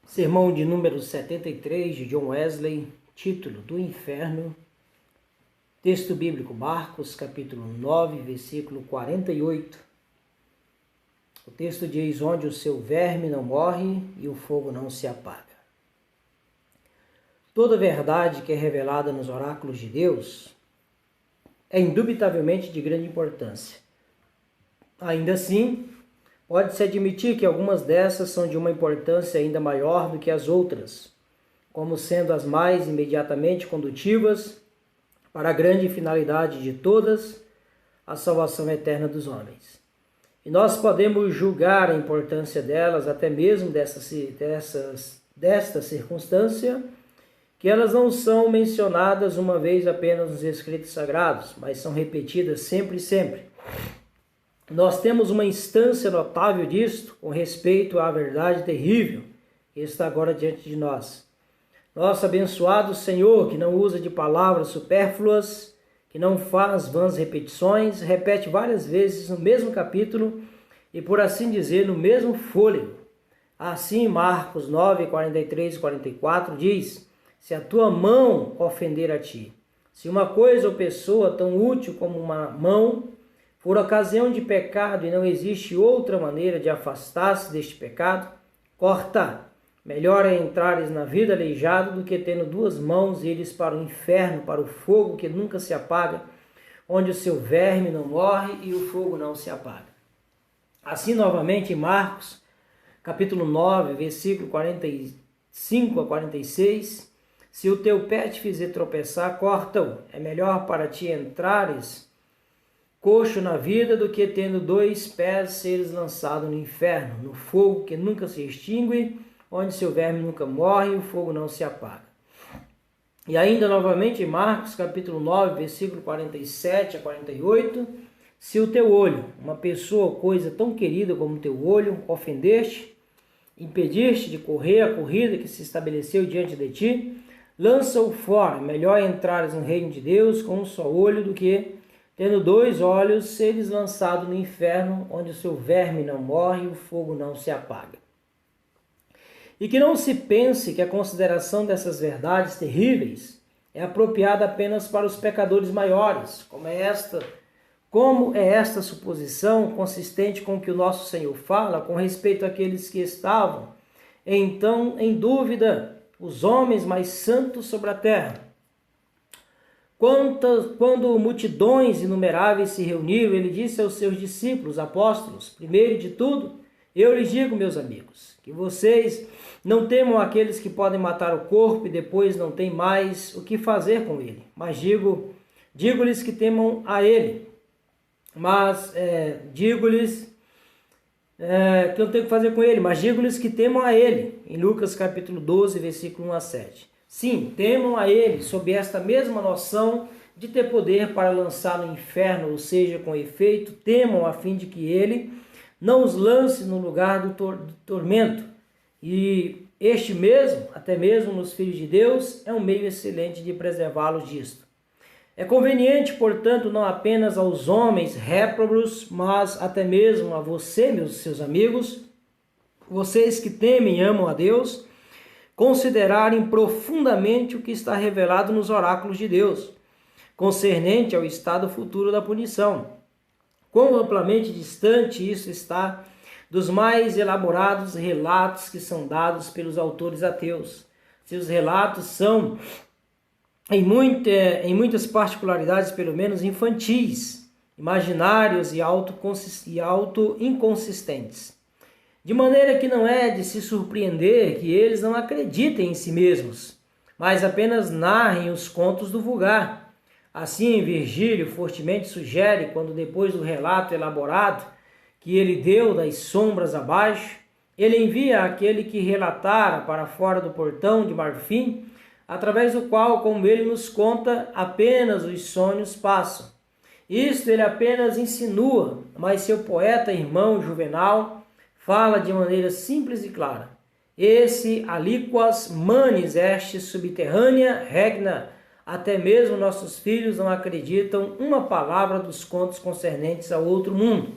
Sermão de número 73 de John Wesley, título do inferno, texto bíblico Marcos, capítulo 9, versículo 48. O texto diz: onde o seu verme não morre e o fogo não se apaga. Toda verdade que é revelada nos oráculos de Deus é indubitavelmente de grande importância. Ainda assim, pode-se admitir que algumas dessas são de uma importância ainda maior do que as outras, como sendo as mais imediatamente condutivas para a grande finalidade de todas, a salvação eterna dos homens. E nós podemos julgar a importância delas, até mesmo desta circunstância, que elas não são mencionadas uma vez apenas nos escritos sagrados, mas são repetidas sempre e sempre. Nós temos uma instância notável disto com respeito à verdade terrível que está agora diante de nós. Nosso abençoado Senhor, que não usa de palavras supérfluas, que não faz vãs repetições, repete várias vezes no mesmo capítulo e, por assim dizer, no mesmo fôlego. Assim, Marcos 9, 43 e 44 diz: se a tua mão ofender a ti, se uma coisa ou pessoa tão útil como uma mão por ocasião de pecado e não existe outra maneira de afastar-se deste pecado, corta. Melhor é entrares na vida aleijado do que tendo duas mãos ires para o inferno, para o fogo que nunca se apaga, onde o seu verme não morre e o fogo não se apaga. Assim, novamente, em Marcos, capítulo 9, versículo 45 a 46, se o teu pé te fizer tropeçar, corta-o. É melhor para ti entrares coxo na vida do que tendo dois pés seres lançado no inferno, no fogo que nunca se extingue, onde seu verme nunca morre e o fogo não se apaga. E ainda novamente em Marcos capítulo 9, versículo 47 a 48, se o teu olho, uma pessoa ou coisa tão querida como o teu olho, ofendeste, impediste de correr a corrida que se estabeleceu diante de ti, lança-o fora. Melhor entrares no reino de Deus com um só olho do que tendo dois olhos, seres lançado no inferno, onde o seu verme não morre e o fogo não se apaga. E que não se pense que a consideração dessas verdades terríveis é apropriada apenas para os pecadores maiores, como é esta suposição consistente com o que o nosso Senhor fala com respeito àqueles que estavam, então, em dúvida, os homens mais santos sobre a terra. Quando multidões inumeráveis se reuniram, ele disse aos seus discípulos, apóstolos: primeiro de tudo, eu lhes digo, meus amigos, que vocês não temam aqueles que podem matar o corpo e depois não têm mais o que fazer com ele. Mas digo-lhes que temam a ele. Digo-lhes que não tenho o que fazer com ele, mas digo-lhes que temam a ele. Em Lucas capítulo 12, versículo 1 a 7. Sim, temam a ele, sob esta mesma noção de ter poder para lançar no inferno, ou seja, com efeito, temam a fim de que ele não os lance no lugar do tormento. E este mesmo, até mesmo nos filhos de Deus, é um meio excelente de preservá-los disto. É conveniente, portanto, não apenas aos homens réprobos, mas até mesmo a você, seus amigos, vocês que temem e amam a Deus, considerarem profundamente o que está revelado nos oráculos de Deus, concernente ao estado futuro da punição. Quão amplamente distante isso está dos mais elaborados relatos que são dados pelos autores ateus. Seus relatos são, em muitas particularidades, pelo menos infantis, imaginários e auto-inconsistentes. De maneira que não é de se surpreender que eles não acreditem em si mesmos, mas apenas narrem os contos do vulgar. Assim, Virgílio fortemente sugere, quando depois do relato elaborado que ele deu das sombras abaixo, ele envia aquele que relatara para fora do portão de marfim, através do qual, como ele nos conta, apenas os sonhos passam. Isto ele apenas insinua, mas seu poeta irmão Juvenal fala de maneira simples e clara. Esse aliquas manis est subterrânea regna. Até mesmo nossos filhos não acreditam uma palavra dos contos concernentes ao outro mundo.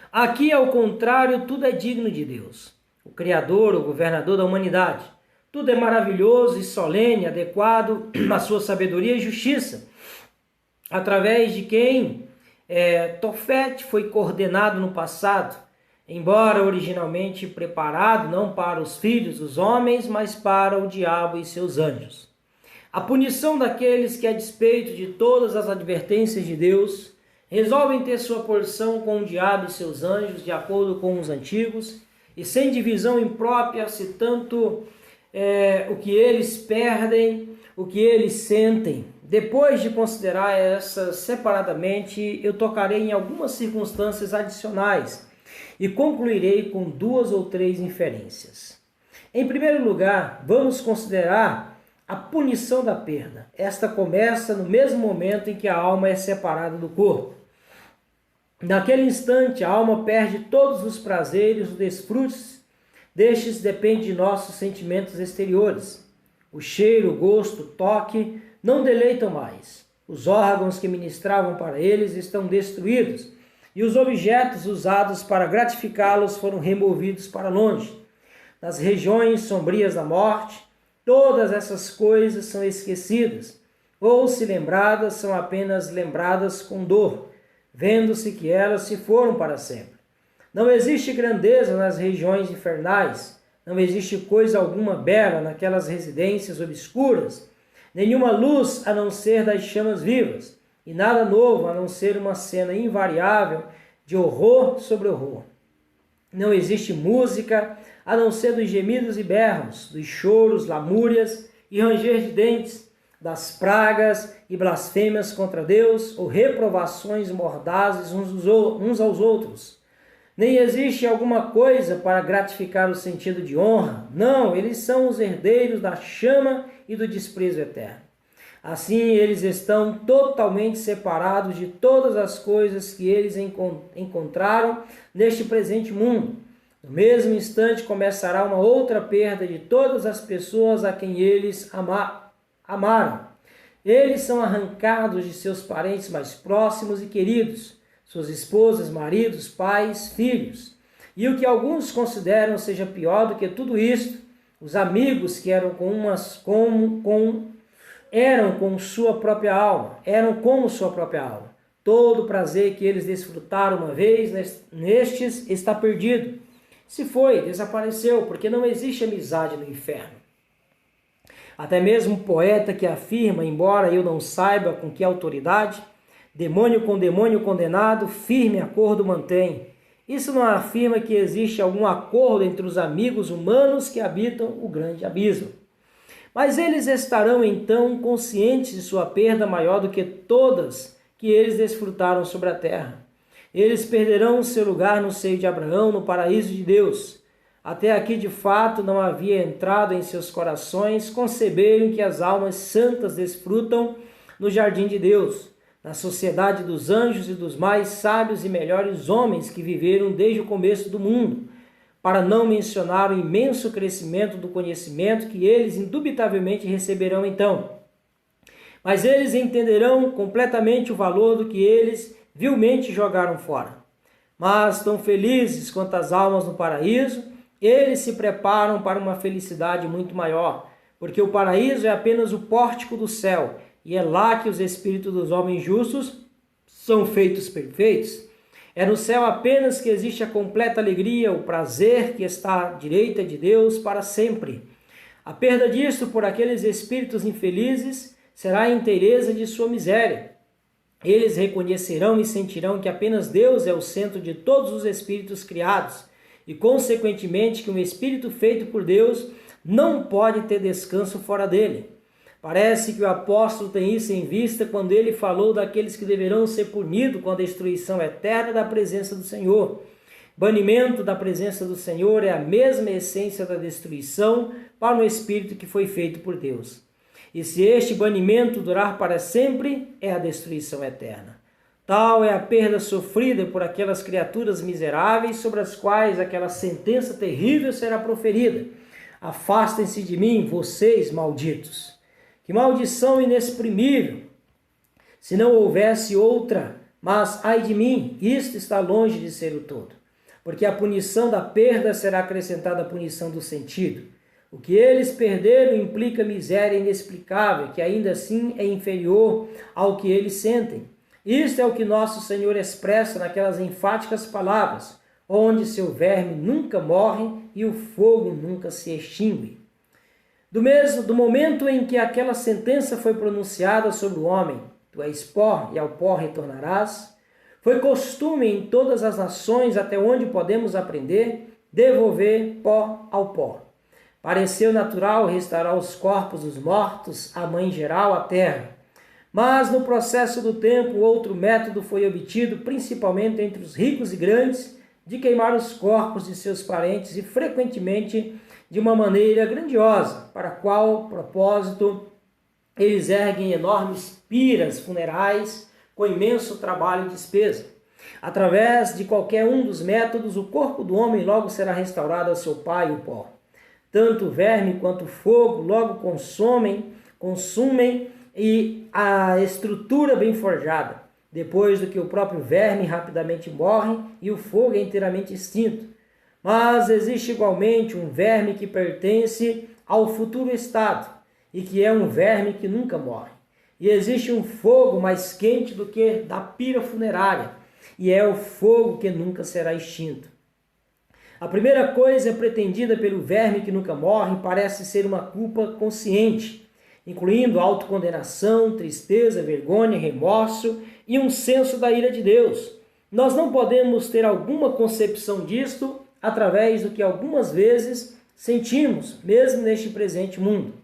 Aqui, ao contrário, tudo é digno de Deus. o Criador, o governador da humanidade. Tudo é maravilhoso e solene, adequado à sua sabedoria e justiça, através de quem Tofete foi coordenado no passado, embora originalmente preparado não para os filhos dos homens, mas para o diabo e seus anjos. A punição daqueles que, a despeito de todas as advertências de Deus, resolvem ter sua porção com o diabo e seus anjos, de acordo com os antigos, e sem divisão imprópria, se tanto o que eles perdem, o que eles sentem. Depois de considerar essas separadamente, eu tocarei em algumas circunstâncias adicionais e concluirei com 2 ou 3 inferências. Em primeiro lugar, vamos considerar a punição da perda. Esta começa no mesmo momento em que a alma é separada do corpo. Naquele instante, a alma perde todos os prazeres, os desfrutes. Destes depende de nossos sentimentos exteriores. O cheiro, o gosto, o toque não deleitam mais. Os órgãos que ministravam para eles estão destruídos, e os objetos usados para gratificá-los foram removidos para longe. Nas regiões sombrias da morte, todas essas coisas são esquecidas, ou se lembradas, são apenas lembradas com dor, vendo-se que elas se foram para sempre. Não existe grandeza nas regiões infernais, não existe coisa alguma bela naquelas residências obscuras, nenhuma luz a não ser das chamas vivas, e nada novo a não ser uma cena invariável de horror sobre horror. Não existe música a não ser dos gemidos e berros, dos choros, lamúrias e ranger de dentes, das pragas e blasfêmias contra Deus, ou reprovações mordazes uns aos outros. Nem existe alguma coisa para gratificar o sentido de honra. Não, eles são os herdeiros da chama e do desprezo eterno. Assim, eles estão totalmente separados de todas as coisas que eles encontraram neste presente mundo. No mesmo instante, começará uma outra perda de todas as pessoas a quem eles amaram. Eles são arrancados de seus parentes mais próximos e queridos, suas esposas, maridos, pais, filhos. E o que alguns consideram seja pior do que tudo isto, os amigos que eram como sua própria alma. Todo o prazer que eles desfrutaram uma vez nestes está perdido. Se foi, desapareceu, porque não existe amizade no inferno. Até mesmo o poeta que afirma, embora eu não saiba com que autoridade, demônio com demônio condenado, firme acordo mantém. Isso não afirma que existe algum acordo entre os amigos humanos que habitam o grande abismo. Mas eles estarão então conscientes de sua perda maior do que todas que eles desfrutaram sobre a terra. Eles perderão seu lugar no seio de Abraão, no paraíso de Deus. Até aqui, de fato, não havia entrado em seus corações conceberem que as almas santas desfrutam no jardim de Deus, na sociedade dos anjos e dos mais sábios e melhores homens que viveram desde o começo do mundo, para não mencionar o imenso crescimento do conhecimento que eles indubitavelmente receberão então. Mas eles entenderão completamente o valor do que eles vilmente jogaram fora. Mas, tão felizes quanto as almas no paraíso, eles se preparam para uma felicidade muito maior, porque o paraíso é apenas o pórtico do céu, e é lá que os espíritos dos homens justos são feitos perfeitos. É no céu apenas que existe a completa alegria, o prazer que está à direita de Deus para sempre. A perda disso por aqueles espíritos infelizes será a inteireza de sua miséria. Eles reconhecerão e sentirão que apenas Deus é o centro de todos os espíritos criados, e consequentemente que um espírito feito por Deus não pode ter descanso fora dele. Parece que o apóstolo tem isso em vista quando ele falou daqueles que deverão ser punidos com a destruição eterna da presença do Senhor. Banimento da presença do Senhor é a mesma essência da destruição para um espírito que foi feito por Deus. E se este banimento durar para sempre, é a destruição eterna. Tal é a perda sofrida por aquelas criaturas miseráveis sobre as quais aquela sentença terrível será proferida. Afastem-se de mim, vocês malditos. Que maldição inexprimível! Se não houvesse outra, mas ai de mim, isto está longe de ser o todo. porque a punição da perda será acrescentada à punição do sentido. O que eles perderam implica miséria inexplicável, que ainda assim é inferior ao que eles sentem. Isto é o que nosso Senhor expressa naquelas enfáticas palavras, onde seu verme nunca morre e o fogo nunca se extingue. Do momento em que aquela sentença foi pronunciada sobre o homem, tu és pó e ao pó retornarás, foi costume em todas as nações, até onde podemos aprender, devolver pó ao pó. Pareceu natural restaurar os corpos dos mortos, a mãe geral, a terra. Mas no processo do tempo, outro método foi obtido, principalmente entre os ricos e grandes, de queimar os corpos de seus parentes e frequentemente de uma maneira grandiosa, para qual propósito eles erguem enormes piras funerais com imenso trabalho e despesa. Através de qualquer um dos métodos, o corpo do homem logo será restaurado ao seu pai, o pó. Tanto o verme quanto o fogo logo consumem e a estrutura bem forjada, depois do que o próprio verme rapidamente morre e o fogo é inteiramente extinto. Mas existe igualmente um verme que pertence ao futuro estado e que é um verme que nunca morre. E existe um fogo mais quente do que da pira funerária, e é o fogo que nunca será extinto. A primeira coisa pretendida pelo verme que nunca morre parece ser uma culpa consciente, incluindo autocondenação, tristeza, vergonha, remorso e um senso da ira de Deus. Nós não podemos ter alguma concepção disto através do que algumas vezes sentimos, mesmo neste presente mundo.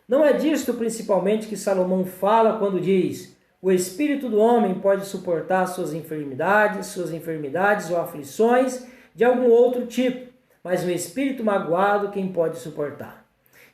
Não é disto principalmente que Salomão fala quando diz: o espírito do homem pode suportar suas enfermidades ou aflições de algum outro tipo, mas um espírito magoado quem pode suportar?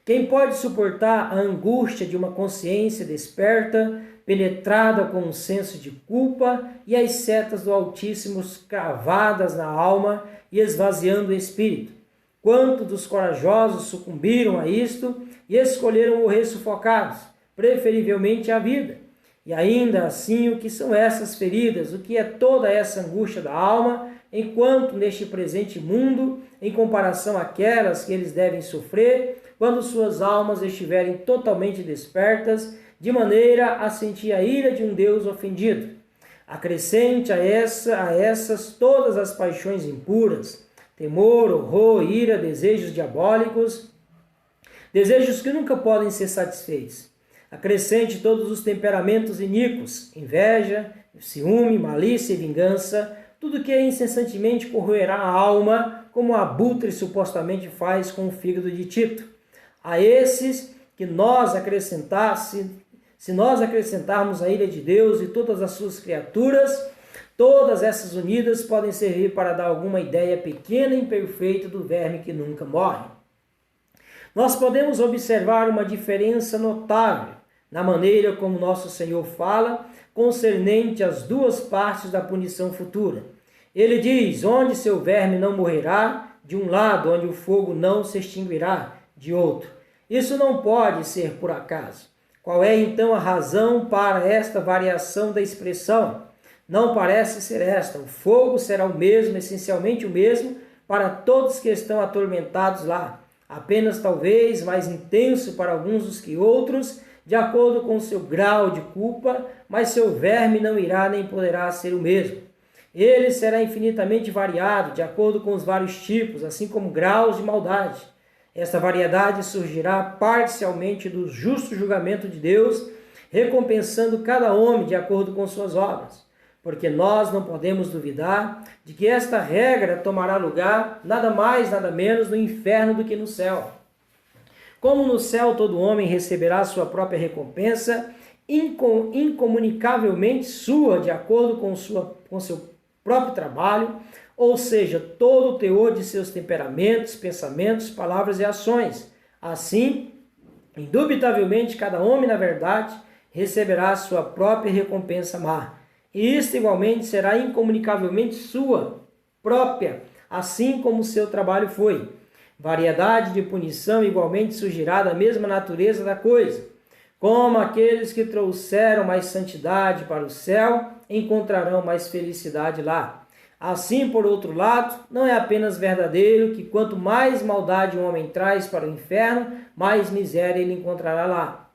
Quem pode suportar a angústia de uma consciência desperta, penetrada com um senso de culpa e as setas do Altíssimo cravadas na alma e esvaziando o espírito? Quanto dos corajosos sucumbiram a isto e escolheram morrer sufocados, preferivelmente a vida? E ainda assim, o que são essas feridas? O que é toda essa angústia da alma, enquanto neste presente mundo, em comparação àquelas que eles devem sofrer, quando suas almas estiverem totalmente despertas, de maneira a sentir a ira de um Deus ofendido? Acrescente a essas todas as paixões impuras, temor, horror, ira, desejos diabólicos, desejos que nunca podem ser satisfeitos. Acrescente todos os temperamentos iníquos, inveja, ciúme, malícia e vingança, tudo que incessantemente corroerá a alma, como o abutre supostamente faz com o fígado de Tito. A esses que se nós acrescentarmos a ira de Deus e todas as suas criaturas, todas essas unidas podem servir para dar alguma ideia pequena e imperfeita do verme que nunca morre. Nós podemos observar uma diferença notável na maneira como nosso Senhor fala concernente às duas partes da punição futura. Ele diz: onde seu verme não morrerá, de um lado, onde o fogo não se extinguirá, de outro. Isso não pode ser por acaso. Qual é então a razão para esta variação da expressão? Não parece ser esta: o fogo será o mesmo, essencialmente o mesmo, para todos que estão atormentados lá, apenas talvez mais intenso para alguns dos que outros, de acordo com o seu grau de culpa, mas seu verme não irá nem poderá ser o mesmo. Ele será infinitamente variado, de acordo com os vários tipos, assim como graus de maldade. Esta variedade surgirá parcialmente do justo julgamento de Deus, recompensando cada homem de acordo com suas obras. Porque nós não podemos duvidar de que esta regra tomará lugar nada mais, nada menos no inferno do que no céu. Como no céu todo homem receberá sua própria recompensa, incomunicavelmente sua, de acordo com seu próprio trabalho, ou seja, todo o teor de seus temperamentos, pensamentos, palavras e ações. Assim, indubitavelmente, cada homem, na verdade, receberá sua própria recompensa má. E isto igualmente será incomunicavelmente sua própria, assim como o seu trabalho foi. Variedade de punição igualmente surgirá da mesma natureza da coisa. Como aqueles que trouxeram mais santidade para o céu, encontrarão mais felicidade lá. Assim, por outro lado, não é apenas verdadeiro que quanto mais maldade um homem traz para o inferno, mais miséria ele encontrará lá.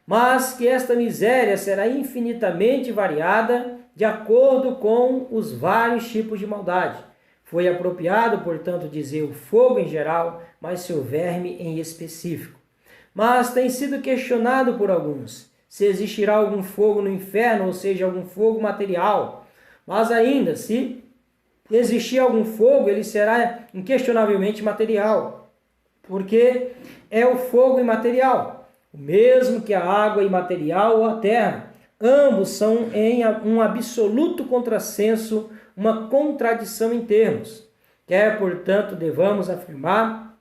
Mas que esta miséria será infinitamente variada de acordo com os vários tipos de maldade. Foi apropriado, portanto, dizer o fogo em geral, mas seu verme em específico. Mas tem sido questionado por alguns se existirá algum fogo no inferno, ou seja, algum fogo material. Mas ainda, se existir algum fogo, ele será inquestionavelmente material, porque é o fogo imaterial, o mesmo que a água imaterial ou a terra. Ambos são em um absoluto contrassenso, uma contradição em termos. Quer, portanto, devamos afirmar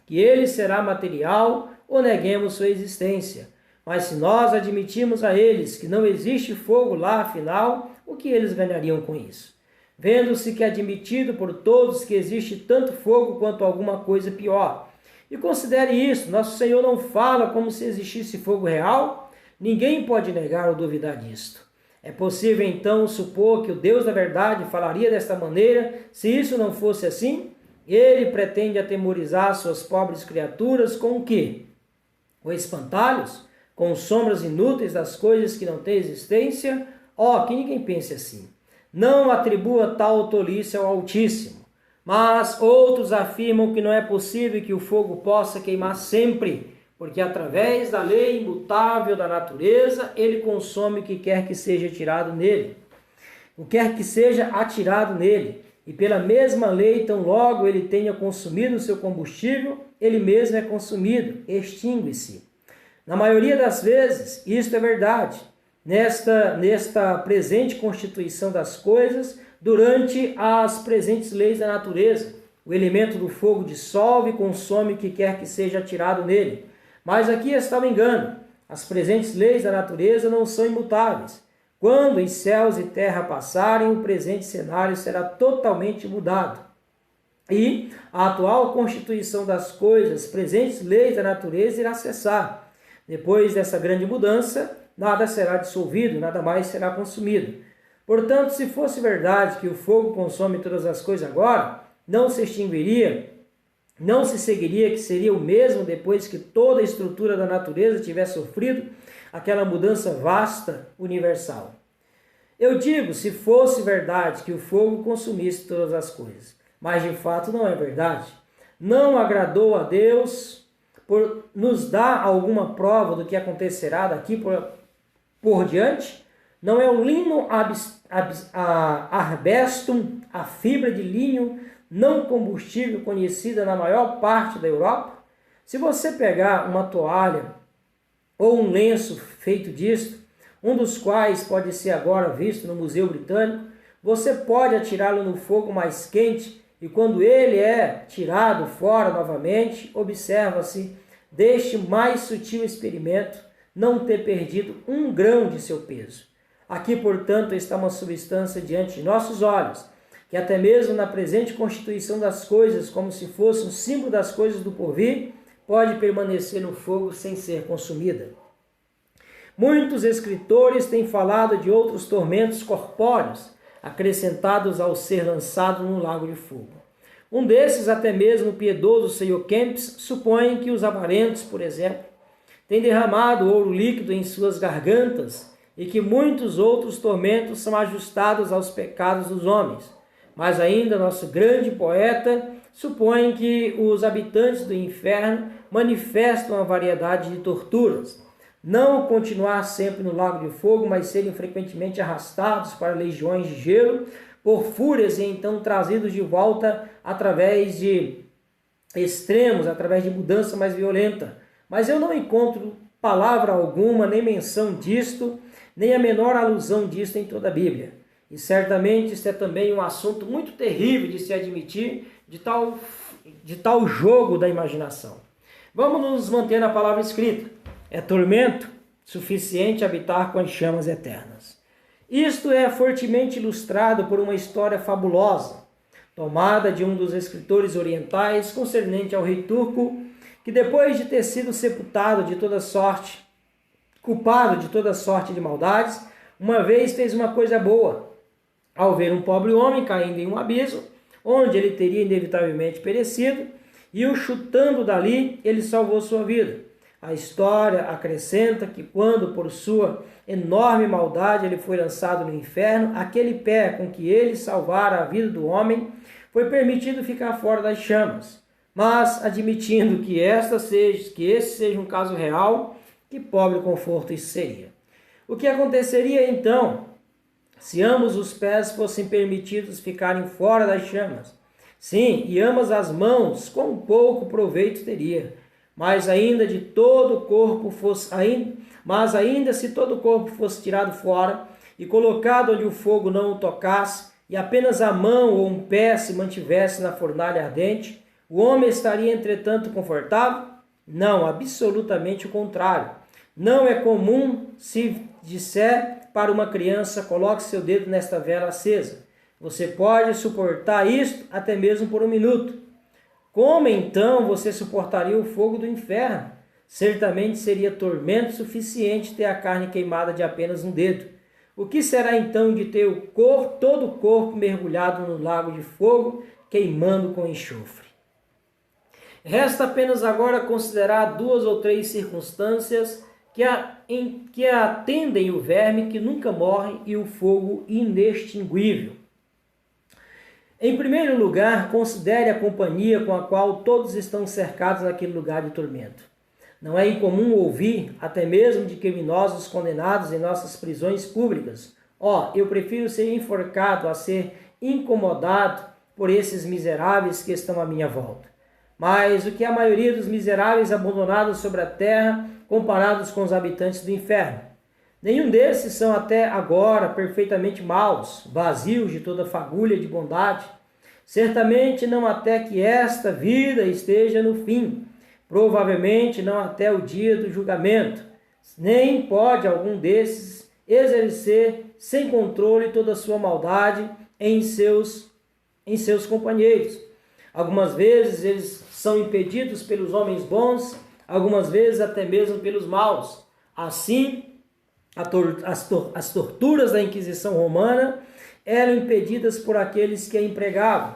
que ele será material ou neguemos sua existência. Mas se nós admitirmos a eles que não existe fogo lá, afinal, o que eles ganhariam com isso? Vendo-se que é admitido por todos que existe tanto fogo quanto alguma coisa pior. E considere isso, nosso Senhor não fala como se existisse fogo real. Ninguém pode negar ou duvidar disto. É possível então supor que o Deus da verdade falaria desta maneira, se isso não fosse assim? Ele pretende atemorizar suas pobres criaturas com o quê? Com espantalhos? Com sombras inúteis das coisas que não têm existência? Que ninguém pense assim. Não atribua tal tolice ao Altíssimo. Mas outros afirmam que não é possível que o fogo possa queimar sempre, porque através da lei imutável da natureza, ele consome o que quer que seja tirado nele. O que quer que seja atirado nele. E pela mesma lei, tão logo ele tenha consumido o seu combustível, ele mesmo é consumido, extingue-se. Na maioria das vezes, isto é verdade. Nesta presente constituição das coisas, durante as presentes leis da natureza, o elemento do fogo dissolve e consome o que quer que seja atirado nele. Mas aqui está o engano. As presentes leis da natureza não são imutáveis. Quando os céus e terra passarem, o presente cenário será totalmente mudado. E a atual constituição das coisas, presentes leis da natureza, irá cessar. Depois dessa grande mudança, nada será dissolvido, nada mais será consumido. Portanto, se fosse verdade que o fogo consome todas as coisas agora, não se extinguiria, não se seguiria que seria o mesmo depois que toda a estrutura da natureza tivesse sofrido aquela mudança vasta, universal. Eu digo, se fosse verdade que o fogo consumisse todas as coisas, mas de fato não é verdade. Não agradou a Deus por nos dar alguma prova do que acontecerá daqui por diante? Não é o lino arbestum, a fibra de linho não combustível conhecida na maior parte da Europa? Se você pegar uma toalha ou um lenço feito disto, um dos quais pode ser agora visto no Museu Britânico, você pode atirá-lo no fogo mais quente e quando ele é tirado fora novamente, observa-se deste mais sutil experimento não ter perdido 1 grão de seu peso. Aqui, portanto, está uma substância diante de nossos olhos, que até mesmo na presente constituição das coisas, como se fosse um símbolo das coisas do porvir, pode permanecer no fogo sem ser consumida. Muitos escritores têm falado de outros tormentos corpóreos, acrescentados ao ser lançado no lago de fogo. Um desses, até mesmo o piedoso Sr. Kempis, supõe que os avarentos, por exemplo, têm derramado ouro líquido em suas gargantas e que muitos outros tormentos são ajustados aos pecados dos homens. Mas ainda nosso grande poeta supõe que os habitantes do inferno manifestam a variedade de torturas. Não continuar sempre no lago de fogo, mas serem frequentemente arrastados para legiões de gelo, por fúrias e então trazidos de volta através de extremos, através de mudança mais violenta. Mas eu não encontro palavra alguma, nem menção disto, nem a menor alusão disto em toda a Bíblia. E certamente isso é também um assunto muito terrível de se admitir, de tal jogo da imaginação. Vamos nos manter na palavra escrita. É tormento suficiente habitar com as chamas eternas. Isto é fortemente ilustrado por uma história fabulosa, tomada de um dos escritores orientais concernente ao rei turco, que depois de ter sido sepultado de toda sorte, culpado de toda sorte de maldades, uma vez fez uma coisa boa. ao ver um pobre homem caindo em um abismo, onde ele teria inevitavelmente perecido, e o chutando dali, ele salvou sua vida. A história acrescenta que quando, por sua enorme maldade, ele foi lançado no inferno, aquele pé com que ele salvara a vida do homem foi permitido ficar fora das chamas. Mas, admitindo que esse seja um caso real, que pobre conforto isso seria. O que aconteceria então se ambos os pés fossem permitidos ficarem fora das chamas? Sim, e ambas as mãos, quão pouco proveito teria. Mas ainda se todo o corpo fosse tirado fora e colocado onde o fogo não o tocasse, e apenas a mão ou um pé se mantivesse na fornalha ardente, o homem estaria, entretanto, confortável? Não, absolutamente o contrário. Não é comum se disser para uma criança: coloque seu dedo nesta vela acesa. Você pode suportar isto até mesmo por um minuto. Como então você suportaria o fogo do inferno? Certamente seria tormento suficiente ter a carne queimada de apenas um dedo. O que será então de ter todo o corpo mergulhado no lago de fogo, queimando com enxofre? Resta apenas agora considerar 2 ou 3 circunstâncias que atendem o verme que nunca morre e o fogo inextinguível. Em primeiro lugar, considere a companhia com a qual todos estão cercados naquele lugar de tormento. Não é incomum ouvir, até mesmo de criminosos condenados em nossas prisões públicas: eu prefiro ser enforcado a ser incomodado por esses miseráveis que estão à minha volta. Mas o que a maioria dos miseráveis abandonados sobre a terra comparados com os habitantes do inferno? Nenhum desses são até agora perfeitamente maus, vazios de toda fagulha de bondade. Certamente não até que esta vida esteja no fim, provavelmente não até o dia do julgamento. Nem pode algum desses exercer sem controle toda a sua maldade em seus companheiros. Algumas vezes eles são impedidos pelos homens bons, algumas vezes até mesmo pelos maus. Assim, as torturas da Inquisição Romana eram impedidas por aqueles que a empregavam,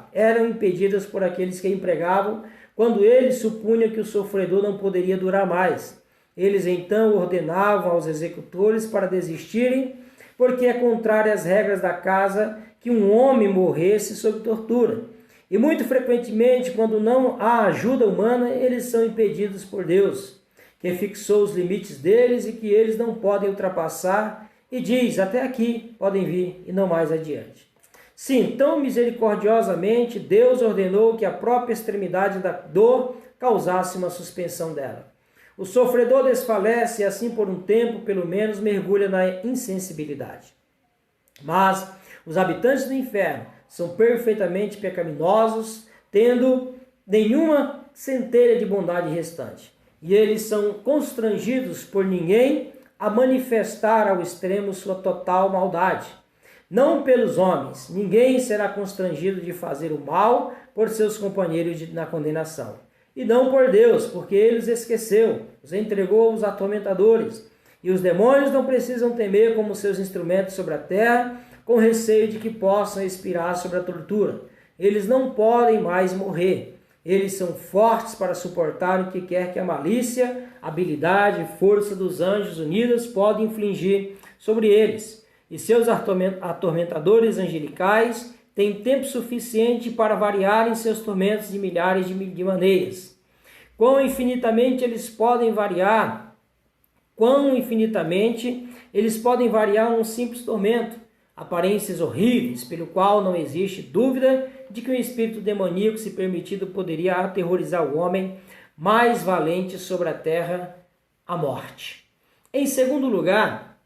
quando eles supunham que o sofredor não poderia durar mais. Eles então ordenavam aos executores para desistirem, porque é contrário às regras da casa que um homem morresse sob tortura. E muito frequentemente, quando não há ajuda humana, eles são impedidos por Deus, que fixou os limites deles e que eles não podem ultrapassar, e diz: até aqui podem vir e não mais adiante. Sim, tão misericordiosamente, Deus ordenou que a própria extremidade da dor causasse uma suspensão dela. O sofredor desfalece e assim por um tempo, pelo menos, mergulha na insensibilidade. Mas os habitantes do inferno são perfeitamente pecaminosos, tendo nenhuma centelha de bondade restante. E eles são constrangidos por ninguém a manifestar ao extremo sua total maldade. Não pelos homens, ninguém será constrangido de fazer o mal por seus companheiros na condenação. E não por Deus, porque ele os esqueceu, os entregou aos atormentadores. E os demônios não precisam temer como seus instrumentos sobre a terra, com receio de que possam expirar sobre a tortura. Eles não podem mais morrer. Eles são fortes para suportar o que quer que a malícia, habilidade e força dos anjos unidos podem infligir sobre eles. E seus atormentadores angelicais têm tempo suficiente para variarem seus tormentos de milhares de maneiras. Quão infinitamente eles podem variar um simples tormento, aparências horríveis, pelo qual não existe dúvida de que um espírito demoníaco, se permitido, poderia aterrorizar o homem mais valente sobre a terra, a morte. Em segundo lugar,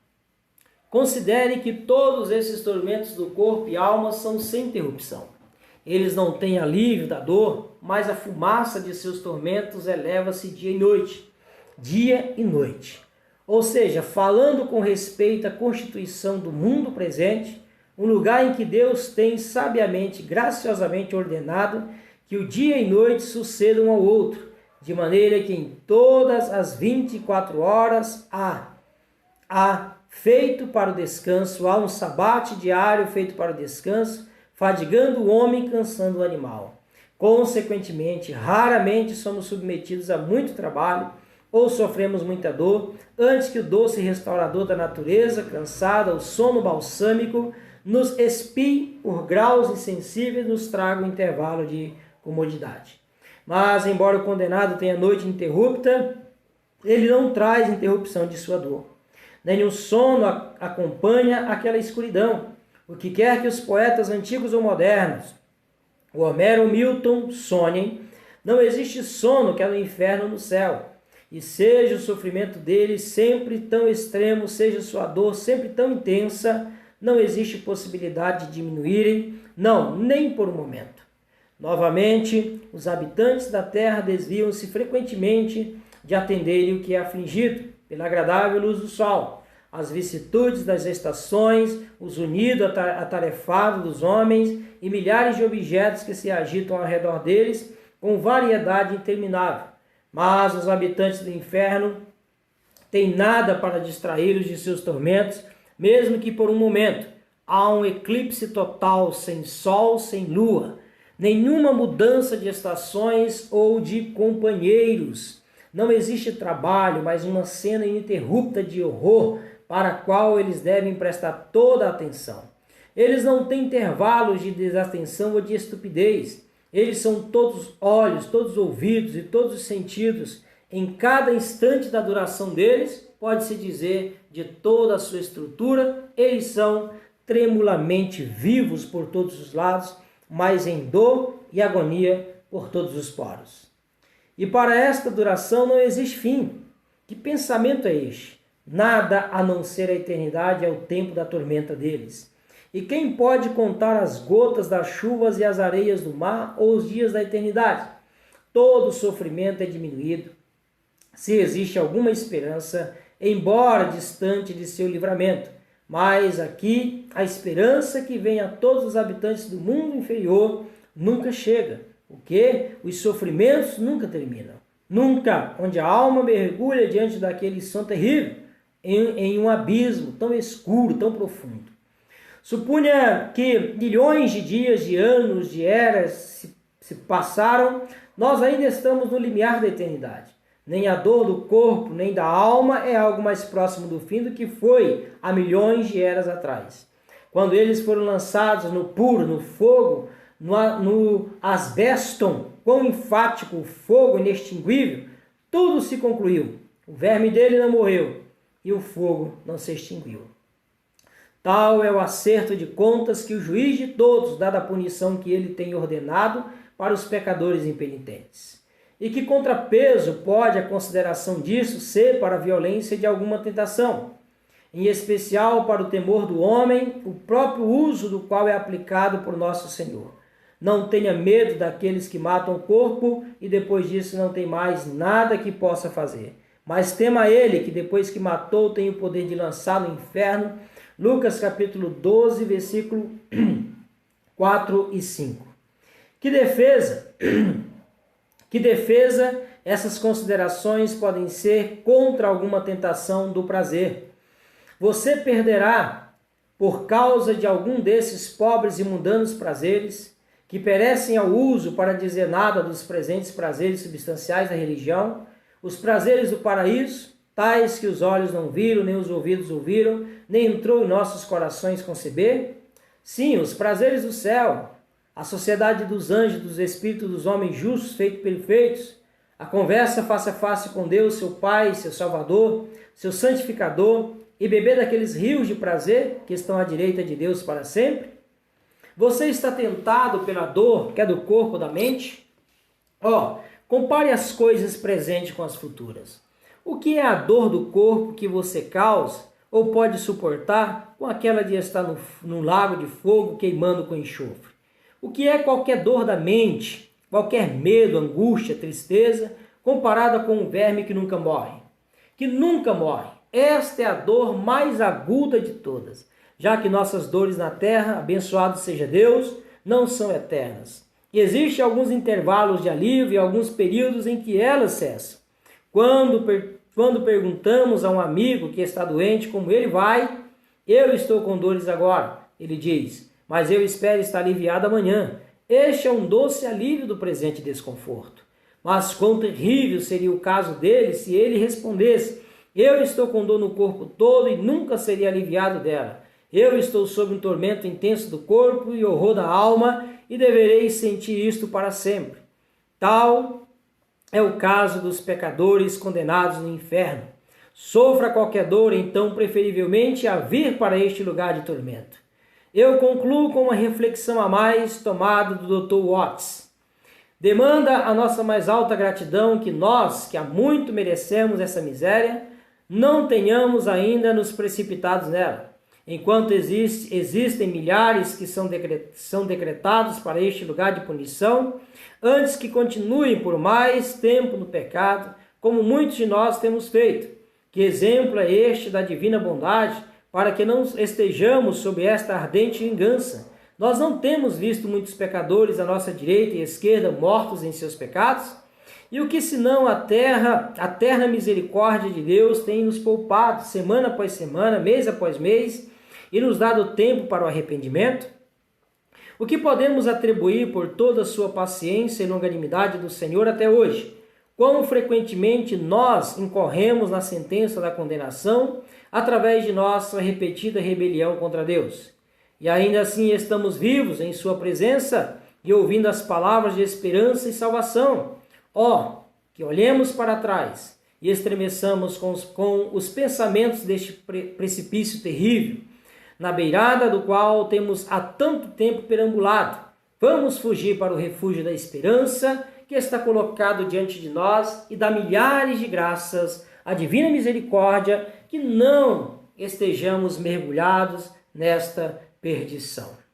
considere que todos esses tormentos do corpo e alma são sem interrupção. Eles não têm alívio da dor, mas a fumaça de seus tormentos eleva-se dia e noite. Ou seja, falando com respeito à constituição do mundo presente, um lugar em que Deus tem sabiamente, graciosamente ordenado que o dia e noite sucedam ao outro, de maneira que em todas as 24 horas há feito para o descanso, há um sabate diário feito para o descanso, fadigando o homem, cansando o animal. Consequentemente, raramente somos submetidos a muito trabalho ou sofremos muita dor, antes que o doce restaurador da natureza, cansada, o sono balsâmico, nos espie por graus insensíveis, nos traga um intervalo de comodidade. Mas, embora o condenado tenha noite interrupta, ele não traz interrupção de sua dor. Nem o sono acompanha aquela escuridão. O que quer que os poetas antigos ou modernos, o Homero ou Milton, sonhem, não existe sono que é no inferno ou no céu. E seja o sofrimento dele sempre tão extremo, seja sua dor sempre tão intensa, não existe possibilidade de diminuírem, não, nem por um momento. Novamente, os habitantes da terra desviam-se frequentemente de atenderem o que é afligido, pela agradável luz do sol, as vicissitudes das estações, os unidos atarefados dos homens e milhares de objetos que se agitam ao redor deles com variedade interminável. Mas os habitantes do inferno têm nada para distraí-los de seus tormentos, mesmo que por um momento. Há um eclipse total, sem sol, sem lua, nenhuma mudança de estações ou de companheiros. Não existe trabalho, mas uma cena ininterrupta de horror para a qual eles devem prestar toda a atenção. Eles não têm intervalos de desatenção ou de estupidez. Eles são todos olhos, todos ouvidos e todos os sentidos. Em cada instante da duração deles, pode-se dizer, de toda a sua estrutura, eles são tremulamente vivos por todos os lados, mas em dor e agonia por todos os poros. E para esta duração não existe fim. Que pensamento é este? Nada a não ser a eternidade é o tempo da tormenta deles. E quem pode contar as gotas das chuvas e as areias do mar ou os dias da eternidade? Todo sofrimento é diminuído, se existe alguma esperança, embora distante de seu livramento. Mas aqui, a esperança que vem a todos os habitantes do mundo inferior nunca chega. O que? Os sofrimentos nunca terminam. Nunca, onde a alma mergulha diante daquele som terrível, em um abismo tão escuro, tão profundo. Supunha que milhões de dias, de anos, de eras se passaram, nós ainda estamos no limiar da eternidade. Nem a dor do corpo, nem da alma é algo mais próximo do fim do que foi há milhões de eras atrás. Quando eles foram lançados no puro, no fogo, no asbeston, quão enfático, o fogo inextinguível, tudo se concluiu. O verme dele não morreu e o fogo não se extinguiu. Tal é o acerto de contas que o juiz de todos dá da punição que ele tem ordenado para os pecadores impenitentes. E que contrapeso pode a consideração disso ser para a violência de alguma tentação, em especial para o temor do homem, o próprio uso do qual é aplicado por nosso Senhor. Não tenha medo daqueles que matam o corpo e depois disso não tem mais nada que possa fazer. Mas tema ele que depois que matou tem o poder de lançá-lo no inferno. Lucas capítulo 12, versículo 4 e 5. Que defesa essas considerações podem ser contra alguma tentação do prazer. Você perderá, por causa de algum desses pobres e mundanos prazeres, que perecem ao uso para dizer nada dos presentes prazeres substanciais da religião, os prazeres do paraíso, tais que os olhos não viram, nem os ouvidos ouviram, nem entrou em nossos corações conceber? Sim, os prazeres do céu, a sociedade dos anjos, dos espíritos dos homens justos, feitos perfeitos, a conversa face a face com Deus, seu Pai, seu Salvador, seu Santificador, e beber daqueles rios de prazer que estão à direita de Deus para sempre? Você está tentado pela dor que é do corpo ou da mente? Compare as coisas presentes com as futuras. O que é a dor do corpo que você causa ou pode suportar com aquela de estar no lago de fogo queimando com enxofre? O que é qualquer dor da mente, qualquer medo, angústia, tristeza, comparada com um verme que nunca morre? Que nunca morre. Esta é a dor mais aguda de todas, já que nossas dores na terra, abençoado seja Deus, não são eternas. E existem alguns intervalos de alívio e alguns períodos em que elas cessam. Quando perguntamos a um amigo que está doente como ele vai, eu estou com dores agora, ele diz, mas eu espero estar aliviado amanhã. Este é um doce alívio do presente desconforto. Mas quão terrível seria o caso dele se ele respondesse, eu estou com dor no corpo todo e nunca seria aliviado dela. Eu estou sob um tormento intenso do corpo e horror da alma e deverei sentir isto para sempre. Tal é o caso dos pecadores condenados no inferno. Sofra qualquer dor, então preferivelmente a vir para este lugar de tormento. Eu concluo com uma reflexão a mais tomada do Dr. Watts. Demanda a nossa mais alta gratidão que nós, que há muito merecemos essa miséria, não tenhamos ainda nos precipitados nela. Enquanto existem milhares que são decretados para este lugar de punição, antes que continuem por mais tempo no pecado, como muitos de nós temos feito. Que exemplo é este da divina bondade, para que não estejamos sob esta ardente vingança? Nós não temos visto muitos pecadores à nossa direita e esquerda mortos em seus pecados? E o que senão a terna misericórdia de Deus tem nos poupado, semana após semana, mês após mês, e nos dado tempo para o arrependimento? O que podemos atribuir por toda a sua paciência e longanimidade do Senhor até hoje? Quão frequentemente nós incorremos na sentença da condenação através de nossa repetida rebelião contra Deus. E ainda assim estamos vivos em sua presença e ouvindo as palavras de esperança e salvação. Que olhemos para trás e estremeçamos com os pensamentos deste precipício terrível, na beirada do qual temos há tanto tempo perambulado. Vamos fugir para o refúgio da esperança que está colocado diante de nós e dá milhares de graças à divina misericórdia que não estejamos mergulhados nesta perdição.